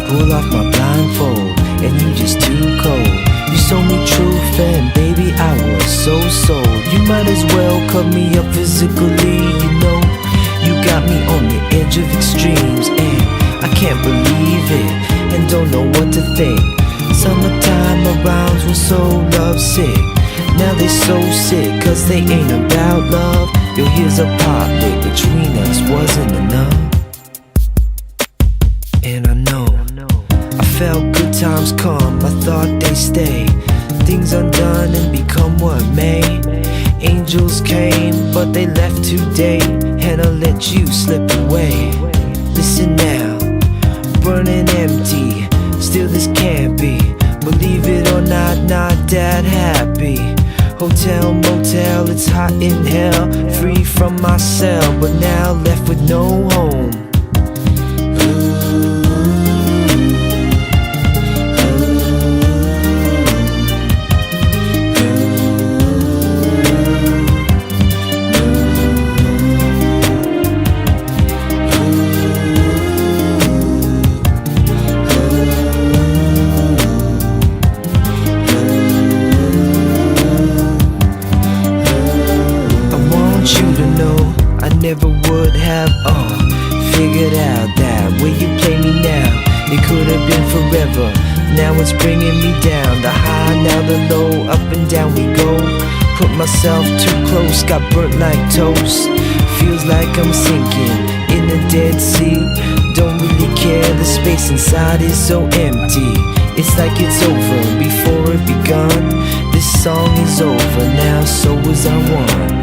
pull off my blindfold, and you just too cold. You sold me truth and baby I was so sold. You might as well cut me up physically, you know. You got me on the edge of extremes, and I can't believe it, and don't know what to think. Summertime arounds were so lovesick. Now they so sick, cause they ain't about love. Yo, here's a pop that between us wasn't enough. And I know I felt good times come, I thought they'd stay. Things undone and become what may. Angels came, but they left today, and I let you slip away. Listen now, burning empty, still this can't be. Believe it or not that happy. Hotel, motel, it's hot in hell. Free from my cell, but now left with no home. I never would have figured out that way you play me now. It could have been forever, now it's bringing me down. The high, now the low, up and down we go. Put myself too close, got burnt like toast. Feels like I'm sinking in the Dead Sea. Don't really care, the space inside is so empty. It's like it's over before it begun. This song is over now, so was I one.